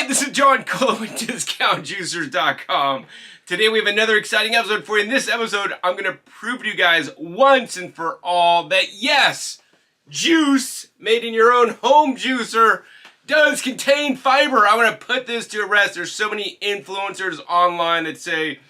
This is John Colo with DiscountJuicers.com. Today we have another exciting episode for you. In this episode, I'm going to prove to you guys once and for all that yes, juice made in your own home juicer does contain fiber. I want to put this to rest. There's so many influencers online that say,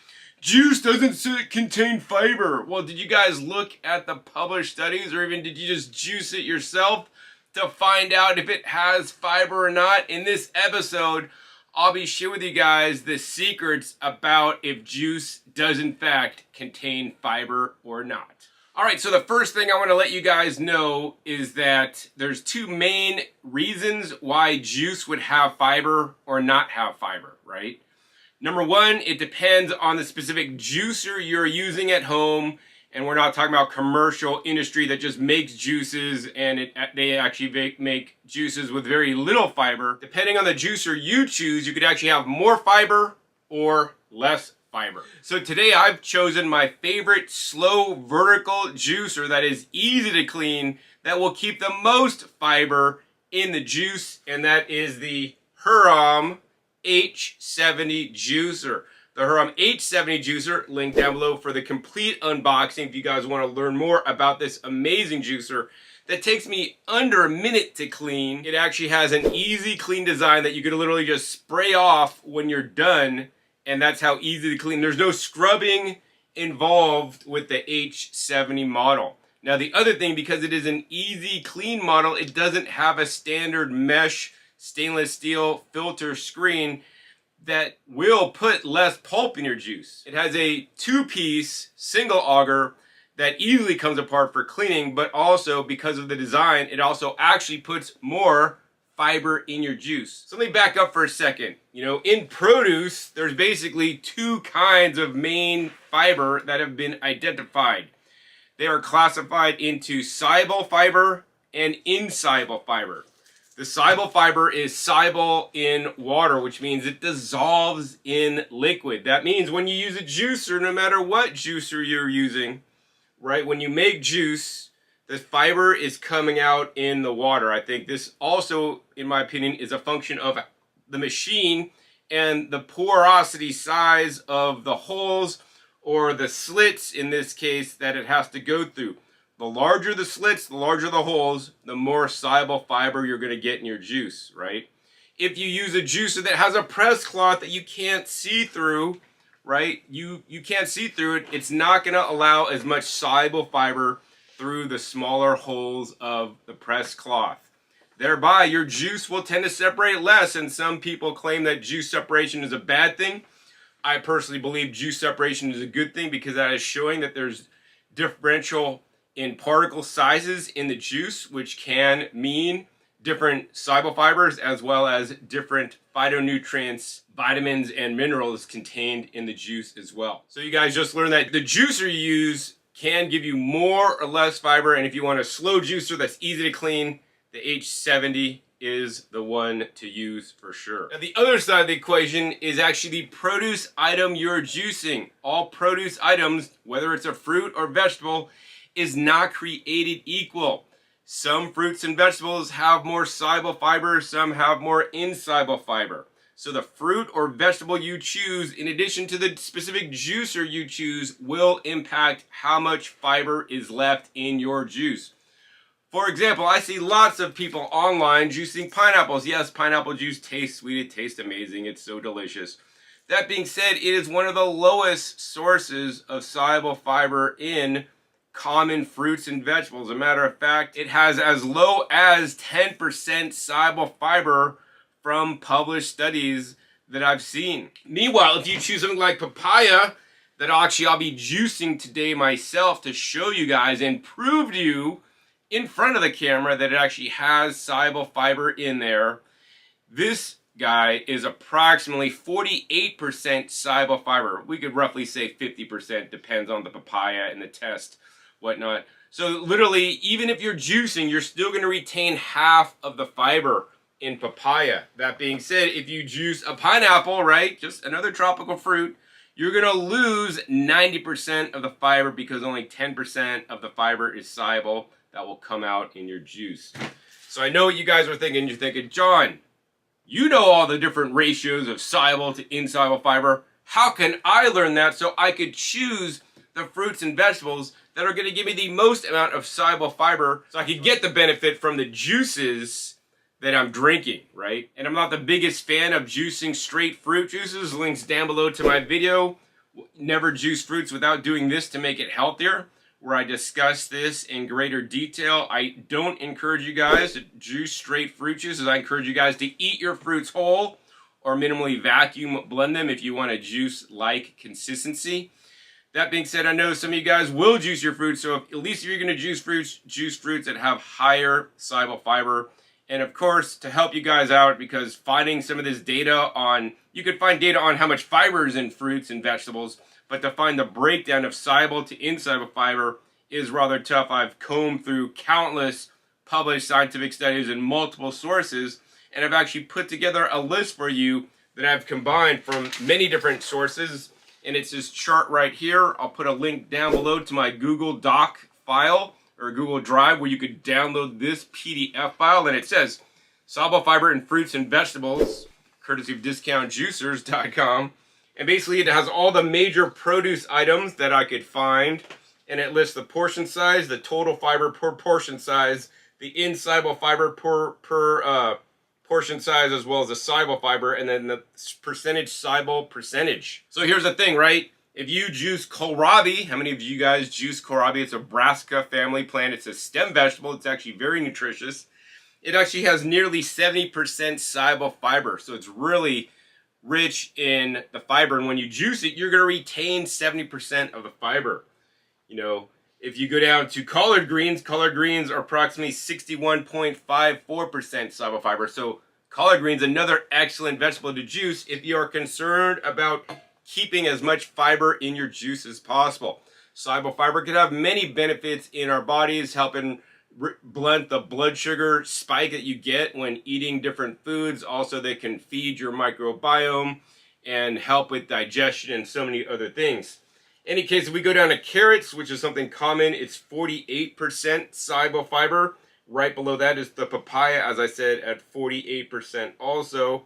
juice doesn't contain fiber. Well, did you guys look at the published studies, or even did you just juice it yourself to find out if it has fiber or not? In this episode, I'll be sharing with you guys the secrets about if juice does in fact contain fiber or not. Alright, so the first thing I want to let you guys know is that there's two main reasons why juice would have fiber or not have fiber, right? Number one, it depends on the specific juicer you're using at home. And we're not talking about commercial industry that just makes juices and they actually make juices with very little fiber. Depending on the juicer you choose, you could actually have more fiber or less fiber. So today I've chosen my favorite slow vertical juicer that is easy to clean, that will keep the most fiber in the juice, and that is the Hurom H70 Juicer. The Hurom H70 Juicer, link down below for the complete unboxing if you guys want to learn more about this amazing juicer that takes me under a minute to clean. It actually has an easy clean design that you can literally just spray off when you're done, and that's how easy to clean. There's no scrubbing involved with the H70 model. Now the other thing, because it is an easy clean model, it doesn't have a standard mesh stainless steel filter screen that will put less pulp in your juice. It has a two-piece single auger that easily comes apart for cleaning, but also because of the design, it also actually puts more fiber in your juice. So let me back up for a second. You know, in produce, there's basically two kinds of main fiber that have been identified. They are classified into soluble fiber and insoluble fiber. The soluble fiber is soluble in water, which means it dissolves in liquid. That means when you use a juicer, no matter what juicer you're using, right, when you make juice, the fiber is coming out in the water. I think this also, in my opinion, is a function of the machine and the porosity size of the holes, or the slits in this case, that it has to go through. The larger the slits, the larger the holes, the more soluble fiber you're going to get in your juice, right? If you use a juicer that has a press cloth that you can't see through, right? You can't see through it. It's not going to allow as much soluble fiber through the smaller holes of the press cloth. Thereby, your juice will tend to separate less, and some people claim that juice separation is a bad thing. I personally believe juice separation is a good thing, because that is showing that there's differential in particle sizes in the juice, which can mean different soluble fibers as well as different phytonutrients, vitamins, and minerals contained in the juice as well. So you guys just learned that the juicer you use can give you more or less fiber, and if you want a slow juicer that's easy to clean, the H70 is the one to use for sure. Now the other side of the equation is actually the produce item you're juicing. All produce items, whether it's a fruit or vegetable, is not created equal. Some fruits and vegetables have more soluble fiber, some have more insoluble fiber. So the fruit or vegetable you choose, in addition to the specific juicer you choose, will impact how much fiber is left in your juice. For example, I see lots of people online juicing pineapples. Yes, pineapple juice tastes sweet, it tastes amazing, it's so delicious. That being said, it is one of the lowest sources of soluble fiber in common fruits and vegetables. As a matter of fact, it has as low as 10% soluble fiber from published studies that I've seen. Meanwhile, if you choose something like papaya, that I'll be juicing today myself to show you guys and prove to you in front of the camera that it actually has soluble fiber in there. This guy is approximately 48% soluble fiber. We could roughly say 50%, depends on the papaya and the test, whatnot. So literally, even if you're juicing, you're still going to retain half of the fiber in papaya. That being said, if you juice a pineapple, right, just another tropical fruit, you're going to lose 90% of the fiber because only 10% of the fiber is soluble that will come out in your juice. So I know what you guys are thinking. You're thinking, John, you know all the different ratios of soluble to insoluble fiber. How can I learn that so I could choose the fruits and vegetables that are going to give me the most amount of soluble fiber so I could get the benefit from the juices that I'm drinking, right? And I'm not the biggest fan of juicing straight fruit juices. Links down below to my video, Never Juice Fruits Without Doing This to Make It Healthier, where I discuss this in greater detail. I don't encourage you guys to juice straight fruit juices. I encourage you guys to eat your fruits whole or minimally vacuum blend them if you want a juice-like consistency. That being said, I know some of you guys will juice your fruits, so at least if you're going to juice fruits that have higher soluble fiber. And of course, to help you guys out, because finding some of this data on, you could find data on how much fiber is in fruits and vegetables, but to find the breakdown of soluble to insoluble fiber is rather tough. I've combed through countless published scientific studies and multiple sources, and I've actually put together a list for you that I've combined from many different sources, and it's this chart right here. I'll put a link down below to my Google Doc file or Google Drive where you could download this PDF file, and it says soluble fiber in fruits and vegetables, courtesy of discountjuicers.com. And basically it has all the major produce items that I could find, and it lists the portion size, the total fiber per portion size, the insoluble fiber per portion size, as well as the soluble fiber, and then the percentage soluble percentage. So here's the thing, right? If you juice kohlrabi, how many of you guys juice kohlrabi? It's a brassica family plant. It's a stem vegetable. It's actually very nutritious. It actually has nearly 70% soluble fiber, so it's really rich in the fiber. And when you juice it, you're going to retain 70% of the fiber. You know, if you go down to collard greens are approximately 61.54% soluble fiber. So collard greens, another excellent vegetable to juice if you are concerned about keeping as much fiber in your juice as possible. Soluble fiber can have many benefits in our bodies, helping blunt the blood sugar spike that you get when eating different foods. Also, they can feed your microbiome and help with digestion and so many other things. In any case, if we go down to carrots, which is something common, it's 48% soluble fiber. Right below that is the papaya, as I said, at 48% also.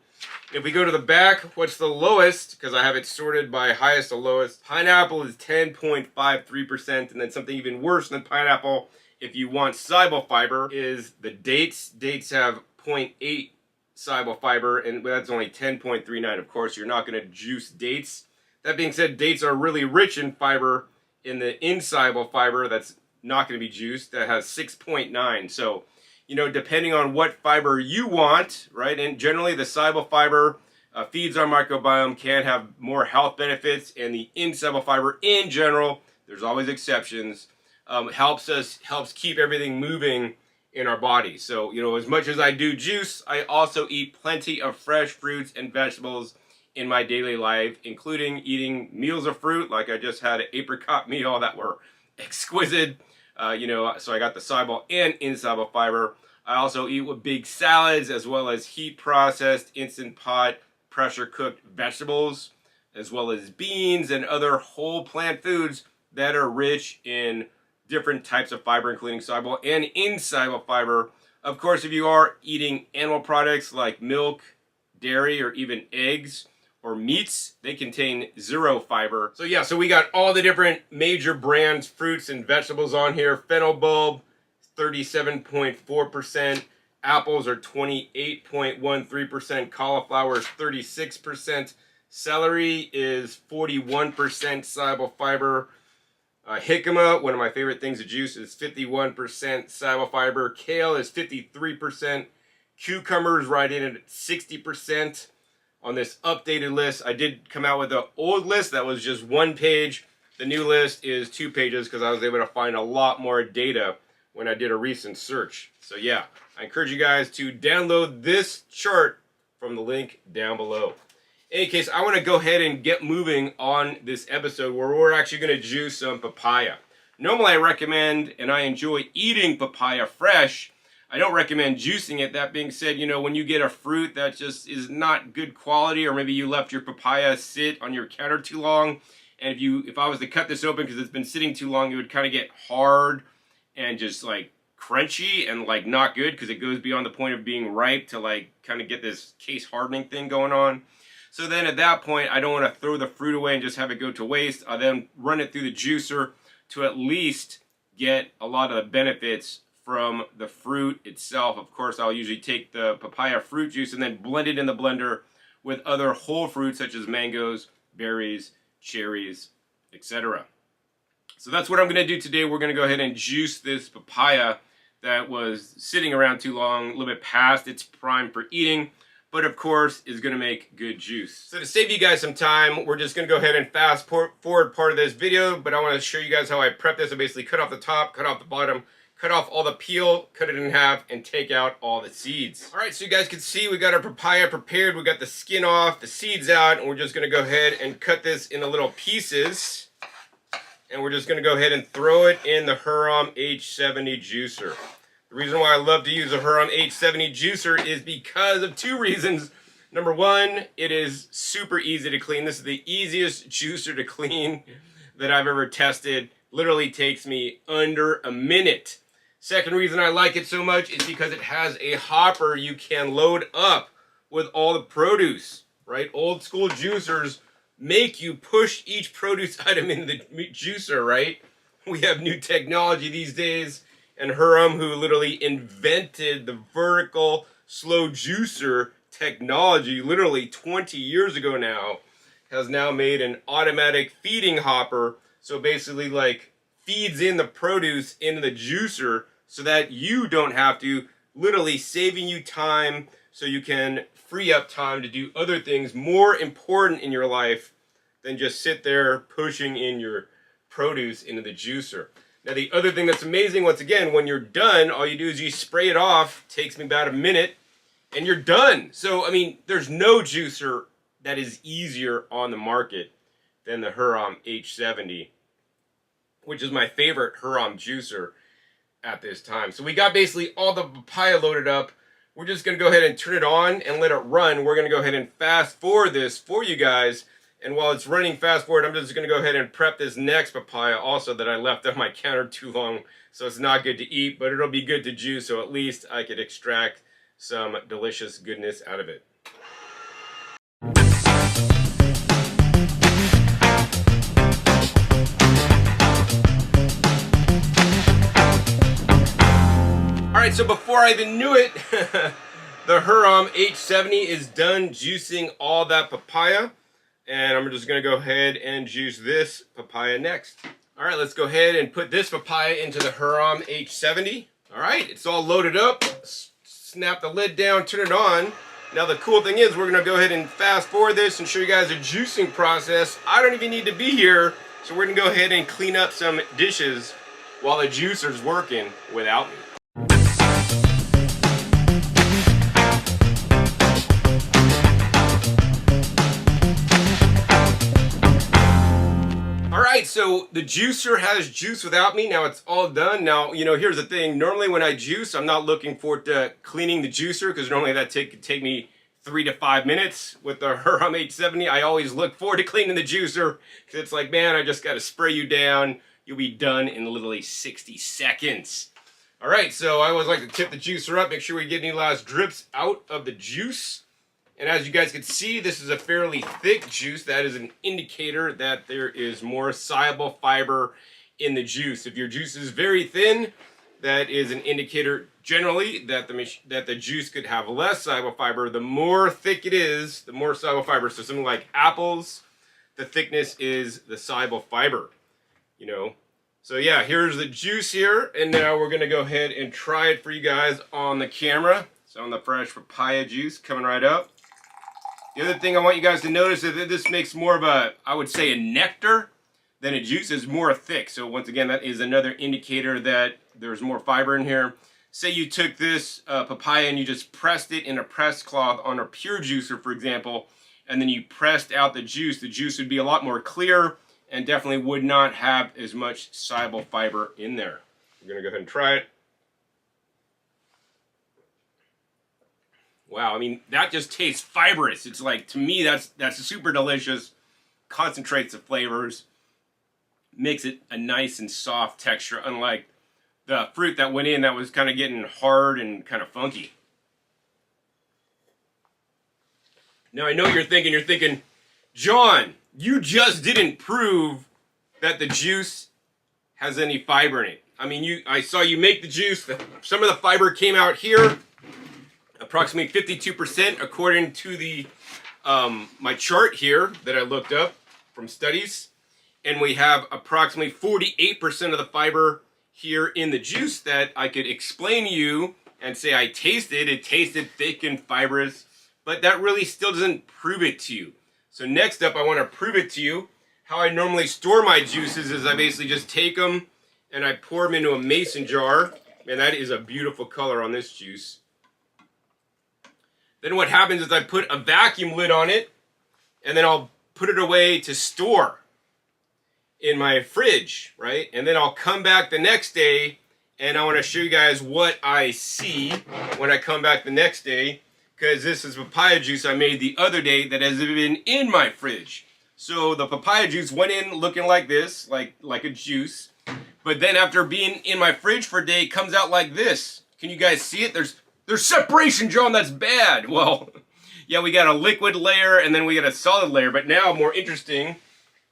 If we go to the back, what's the lowest? Because I have it sorted by highest to lowest. Pineapple is 10.53%, and then something even worse than pineapple, if you want soluble fiber, is the dates. Dates have 0.8 soluble fiber, and that's only 10.39. Of course, you're not going to juice dates. That being said, dates are really rich in fiber, in the insoluble fiber that's not going to be juiced, that has 6.9. So, you know, depending on what fiber you want, right? And generally the soluble fiber feeds our microbiome, can have more health benefits, and the insoluble fiber in general, there's always exceptions, helps keep everything moving in our body. So, you know, as much as I do juice, I also eat plenty of fresh fruits and vegetables in my daily life, including eating meals of fruit, like I just had an apricot meal that were exquisite. You know, so I got the soluble and insoluble fiber. I also eat with big salads, as well as heat processed, instant pot, pressure cooked vegetables, as well as beans and other whole plant foods that are rich in different types of fiber, including soluble and insoluble fiber. Of course, if you are eating animal products like milk, dairy, or even eggs or meats, they contain 0 fiber. So yeah, so we got all the different major brands, fruits and vegetables on here. Fennel bulb, 37.4%. Apples are 28.13%. Cauliflower is 36%. Celery is 41% soluble fiber. Jicama, one of my favorite things to juice, is 51% soluble fiber. Kale is 53%. Cucumbers right in at 60%. On this updated list, I did come out with an old list that was just 1 page. The new list is 2 pages because I was able to find a lot more data when I did a recent search. So yeah, I encourage you guys to download this chart from the link down below. In any case, I want to go ahead and get moving on this episode where we're actually going to juice some papaya. Normally I recommend and I enjoy eating papaya fresh. I don't recommend juicing it. That being said, you know, when you get a fruit that just is not good quality, or maybe you left your papaya sit on your counter too long, and if I was to cut this open because it's been sitting too long, it would kind of get hard and just like crunchy and like not good, because it goes beyond the point of being ripe to like kind of get this case hardening thing going on. So then at that point, I don't want to throw the fruit away and just have it go to waste. I then run it through the juicer to at least get a lot of the benefits from the fruit itself. Of course, I'll usually take the papaya fruit juice and then blend it in the blender with other whole fruits such as mangoes, berries, cherries, etc. So that's what I'm going to do today. We're going to go ahead and juice this papaya that was sitting around too long, a little bit past its prime for eating, but of course is going to make good juice. So to save you guys some time, we're just going to go ahead and fast forward part of this video, but I want to show you guys how I prep this. I basically cut off the top, cut off the bottom, cut off all the peel, cut it in half, and take out all the seeds. All right, so you guys can see we got our papaya prepared. We got the skin off, the seeds out, and we're just gonna go ahead and cut this into little pieces. And we're just gonna go ahead and throw it in the Hurom H70 Juicer. The reason why I love to use a Hurom H70 Juicer is because of two reasons. Number one, it is super easy to clean. This is the easiest juicer to clean that I've ever tested. Literally takes me under a minute. Second reason I like it so much is because it has a hopper you can load up with all the produce, right? Old school juicers make you push each produce item in the juicer, right? We have new technology these days, and Hurom, who literally invented the vertical slow juicer technology literally 20 years ago now, has now made an automatic feeding hopper. So basically like feeds in the produce into the juicer, so that you don't have to, literally saving you time so you can free up time to do other things more important in your life than just sit there pushing in your produce into the juicer. Now the other thing that's amazing, once again, when you're done, all you do is you spray it off, takes me about a minute, and you're done. So, I mean, there's no juicer that is easier on the market than the Hurom H70, which is my favorite Hurom juicer at this time. So we got basically all the papaya loaded up. We're just going to go ahead and turn it on and let it run. We're going to go ahead and fast forward this for you guys. And while it's running fast forward, I'm just going to go ahead and prep this next papaya also that I left on my counter too long. So it's not good to eat, but it'll be good to juice. So at least I could extract some delicious goodness out of it. Alright, so before I even knew it, the Hurom H70 is done juicing all that papaya. And I'm just going to go ahead and juice this papaya next. Alright, let's go ahead and put this papaya into the Hurom H70. Alright, it's all loaded up. Snap the lid down, turn it on. Now the cool thing is we're going to go ahead and fast forward this and show you guys a juicing process. I don't even need to be here, so we're going to go ahead and clean up some dishes while the juicer's working without me. Alright, so the juicer has juice without me. Now it's all done. Now, you know, here's the thing. Normally when I juice, I'm not looking forward to cleaning the juicer, because normally that could take me 3 to 5 minutes. With the Hurom H70, I always look forward to cleaning the juicer, because it's like, man, I just got to spray you down. You'll be done in literally 60 seconds. Alright, so I always like to tip the juicer up, make sure we get any last drips out of the juice. And as you guys can see, this is a fairly thick juice. That is an indicator that there is more soluble fiber in the juice. If your juice is very thin, that is an indicator generally that the juice could have less soluble fiber. The more thick it is, the more soluble fiber. So something like apples, the thickness is the soluble fiber, you know. So yeah, here's the juice here, and now we're gonna go ahead and try it for you guys on the camera. So on the fresh papaya juice coming right up. The other thing I want you guys to notice is that this makes more of a, I would say, a nectar than a juice. Is more thick. So once again, that is another indicator that there's more fiber in here. Say you took this papaya and you just pressed it in a press cloth on a pure juicer, for example, and then you pressed out the juice would be a lot more clear and definitely would not have as much soluble fiber in there. We're going to go ahead and try it. Wow, I mean, that just tastes fibrous. It's like, to me, that's super delicious. Concentrates the flavors. Makes it a nice and soft texture, unlike the fruit that went in that was kind of getting hard and kind of funky. Now, I know you're thinking, John, you just didn't prove that the juice has any fiber in it. I mean, I saw you make the juice. Some of the fiber came out here. Approximately 52% according to the my chart here that I looked up from studies. And we have approximately 48% of the fiber here in the juice that I could explain to you and say I tasted. It tasted thick and fibrous, but that really still doesn't prove it to you. So next up, I want to prove it to you. How I normally store my juices is I basically just take them and I pour them into a mason jar. And that is a beautiful color on this juice. Then what happens is I put a vacuum lid on it, and then I'll put it away to store in my fridge, right? And then I'll come back the next day, and I want to show you guys what I see when I come back the next day, because this is papaya juice I made the other day that has been in my fridge. So the papaya juice went in looking like this, like a juice, but then after being in my fridge for a day, it comes out like this. Can you guys see it? There's separation, John, that's bad. Well, yeah, we got a liquid layer and then we got a solid layer, but now more interesting,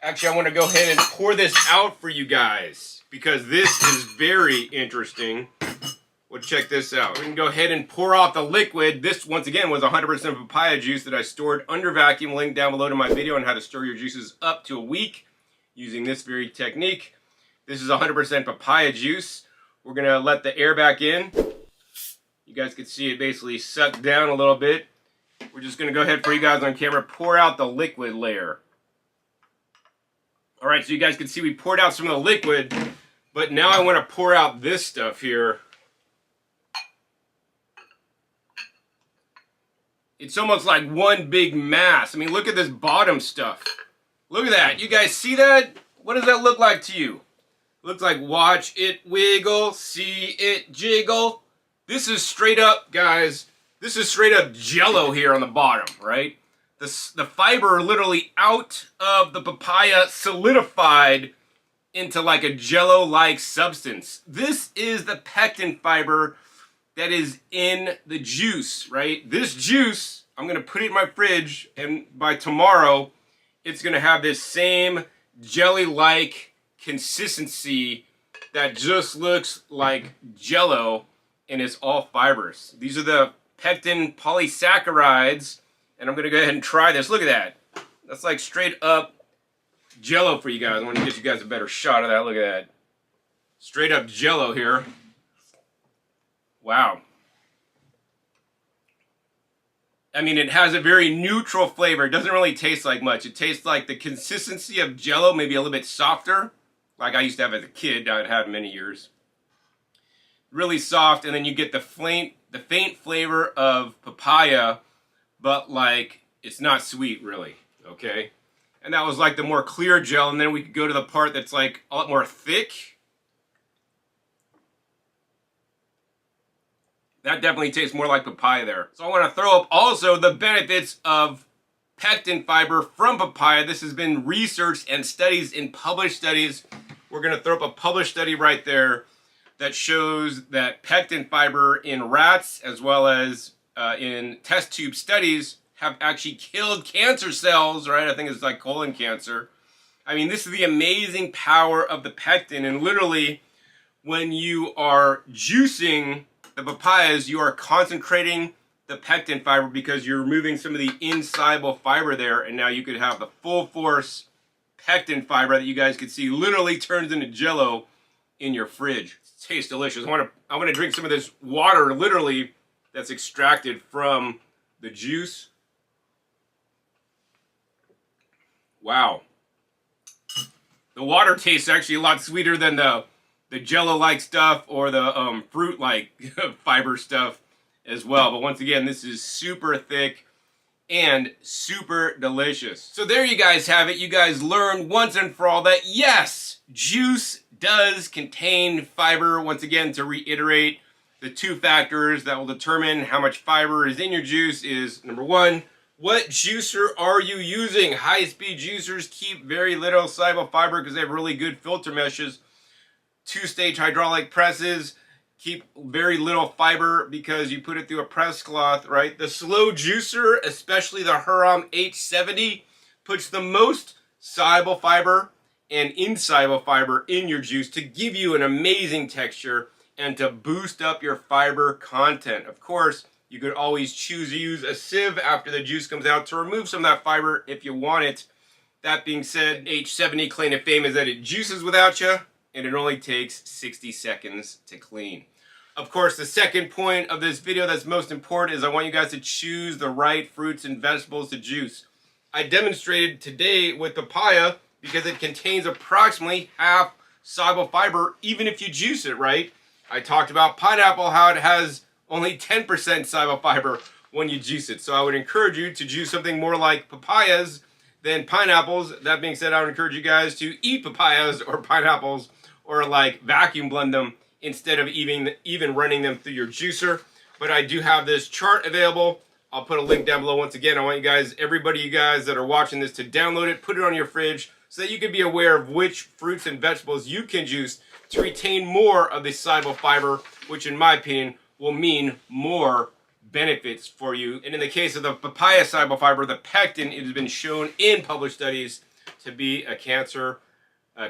actually I want to go ahead and pour this out for you guys because this is very interesting. Well, check this out. We can go ahead and pour out the liquid. This, once again, was 100% papaya juice that I stored under vacuum. Link down below to my video on how to store your juices up to a week using this very technique. This is 100% papaya juice. We're going to let the air back in. You guys can see it basically suck down a little bit. We're just going to go ahead for you guys on camera, pour out the liquid layer. All right, so you guys can see we poured out some of the liquid, but now I want to pour out this stuff here. It's almost like one big mass. I mean, look at this bottom stuff. Look at that. You guys see that? What does that look like to you? Looks like watch it wiggle, see it jiggle. This is straight up, guys, this is straight up Jello here on the bottom, right? The fiber literally out of the papaya solidified into like a Jello-like substance. This is the pectin fiber that is in the juice, right? This juice, I'm going to put it in my fridge, and by tomorrow, it's going to have this same jelly-like consistency that just looks like Jello, and it's all fibers. These are the pectin polysaccharides, and I'm going to go ahead and try this. Look at that. That's like straight up Jello for you guys. I want to get you guys a better shot of that. Look at that. Straight up Jello here. Wow. I mean, it has a very neutral flavor. It doesn't really taste like much. It tastes like the consistency of Jello, maybe a little bit softer, like I used to have as a kid. I'd had many years. Really soft, and then you get the faint flavor of papaya, but like it's not sweet really, okay? And that was like the more clear gel, and then we could go to the part that's like a lot more thick. That definitely tastes more like papaya there. So I want to throw up also the benefits of pectin fiber from papaya. This has been researched and studies in published studies. We're going to throw up a published study right there that shows that pectin fiber in rats as well as in test tube studies have actually killed cancer cells, right? I think it's like colon cancer. I mean, this is the amazing power of the pectin, and literally when you are juicing the papayas, you are concentrating the pectin fiber because you're removing some of the insoluble fiber there, and now you could have the full force pectin fiber that you guys can see literally turns into Jello in your fridge. It tastes delicious. I want to drink some of this water literally that's extracted from the juice. Wow. The water tastes actually a lot sweeter than the Jello-like stuff or the fruit-like fiber stuff as well. But once again, this is super thick and super delicious. So there you guys have it. You guys learned once and for all that, yes, juice does contain fiber. Once again, to reiterate, The two factors that will determine how much fiber is in your juice is, number one, what juicer are you using? High-speed juicers keep very little soluble fiber because they have really good filter meshes. Two-stage hydraulic presses keep very little fiber because you put it through a press cloth, right? The slow juicer, especially the Hurom H70, puts the most soluble fiber and insoluble fiber in your juice to give you an amazing texture and to boost up your fiber content. Of course, you could always choose to use a sieve after the juice comes out to remove some of that fiber if you want it. That being said, H70 claim to fame is that it juices without you, and it only takes 60 seconds to clean. Of course, the second point of this video that's most important is I want you guys to choose the right fruits and vegetables to juice. I demonstrated today with papaya because it contains approximately half soluble fiber even if you juice it, right? I talked about pineapple, how it has only 10% soluble fiber when you juice it. So I would encourage you to juice something more like papayas than pineapples. That being said, I would encourage you guys to eat papayas or pineapples or like vacuum blend them instead of even running them through your juicer. But I do have this chart available. I'll put a link down below. Once again, I want you guys, you guys that are watching this, to download it, put it on your fridge so that you can be aware of which fruits and vegetables you can juice to retain more of the soluble fiber, which in my opinion will mean more benefits for you. And in the case of the papaya soluble fiber, the pectin, it has been shown in published studies to be a cancer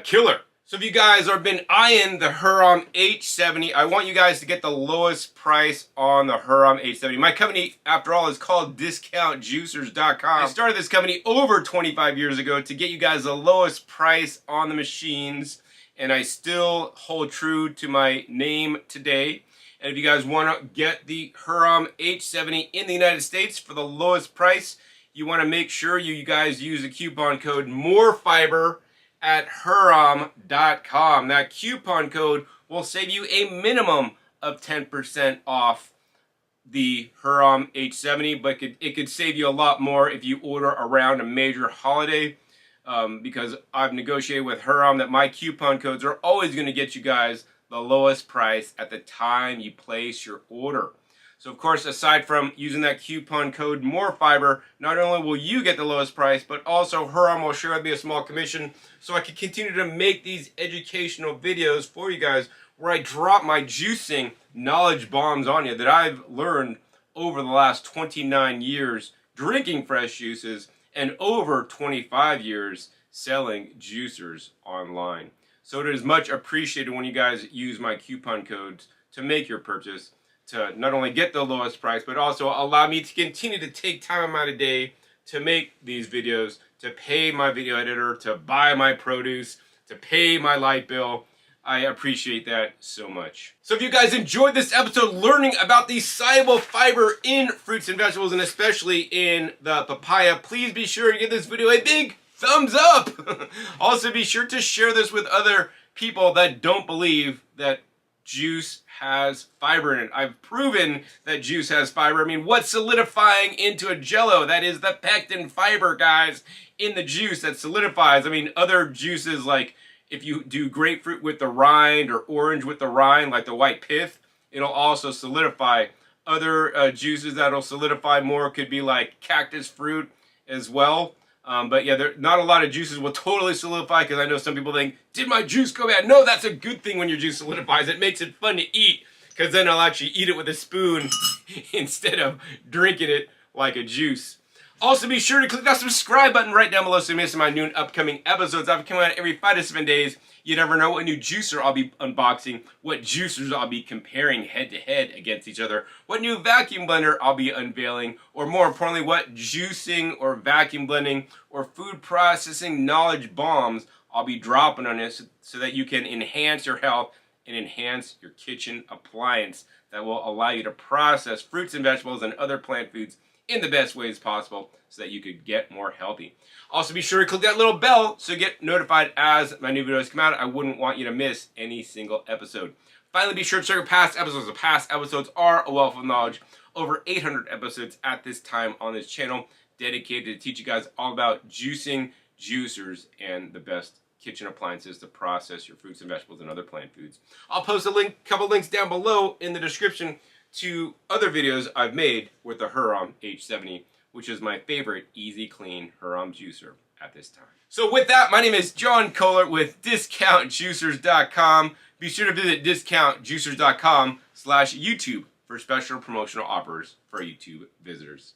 killer. So if you guys have been eyeing the Hurom H70, I want you guys to get the lowest price on the Hurom H70. My company, after all, is called DiscountJuicers.com. I started this company over 25 years ago to get you guys the lowest price on the machines, and I still hold true to my name today. And if you guys want to get the Hurom H70 in the United States for the lowest price, you want to make sure you guys use the coupon code MOREFIBER at Hurom.com. That coupon code will save you a minimum of 10% off the Hurom H70, but it could save you a lot more if you order around a major holiday, because I've negotiated with Hurom that my coupon codes are always going to get you guys the lowest price at the time you place your order. So of course, aside from using that coupon code MOREFIBER, not only will you get the lowest price, but also Hurom will share with me a small commission so I can continue to make these educational videos for you guys where I drop my juicing knowledge bombs on you that I've learned over the last 29 years drinking fresh juices and over 25 years selling juicers online. So it is much appreciated when you guys use my coupon codes to make your purchase, to not only get the lowest price, but also allow me to continue to take time out of day to make these videos, to pay my video editor, to buy my produce, to pay my light bill. I appreciate that so much. So if you guys enjoyed this episode learning about the soluble fiber in fruits and vegetables, and especially in the papaya, please be sure to give this video a big thumbs up. Also be sure to share this with other people that don't believe that juice has fiber in it. I've proven that juice has fiber. I mean, what's solidifying into a Jello? That is the pectin fiber, guys, in the juice that solidifies. I mean, other juices, like if you do grapefruit with the rind or orange with the rind, like the white pith, it'll also solidify. Other juices that'll solidify more could be like cactus fruit as well. But yeah, not a lot of juices will totally solidify, because I know some people think, did my juice go bad? No, that's a good thing when your juice solidifies. It makes it fun to eat, because then I'll actually eat it with a spoon instead of drinking it like a juice. Also, be sure to click that subscribe button right down below so you miss my new and upcoming episodes. I'll be coming out every 5 to 7 days. You never know what new juicer I'll be unboxing, what juicers I'll be comparing head to head against each other, what new vacuum blender I'll be unveiling, or more importantly, what juicing or vacuum blending or food processing knowledge bombs I'll be dropping on this so that you can enhance your health and enhance your kitchen appliance that will allow you to process fruits and vegetables and other plant foods in the best ways possible so that you could get more healthy. Also, be sure to click that little bell so you get notified as my new videos come out. I wouldn't want you to miss any single episode. Finally, be sure to check out past episodes. The past episodes are a wealth of knowledge. Over 800 episodes at this time on this channel dedicated to teach you guys all about juicing, juicers, and the best kitchen appliances to process your fruits and vegetables and other plant foods. I'll post a couple links down below in the description to other videos I've made with the Hurom H70, which is my favorite easy clean Hurom juicer at this time. So with that, my name is John Kohler with DiscountJuicers.com. Be sure to visit DiscountJuicers.com/YouTube for special promotional offers for YouTube visitors.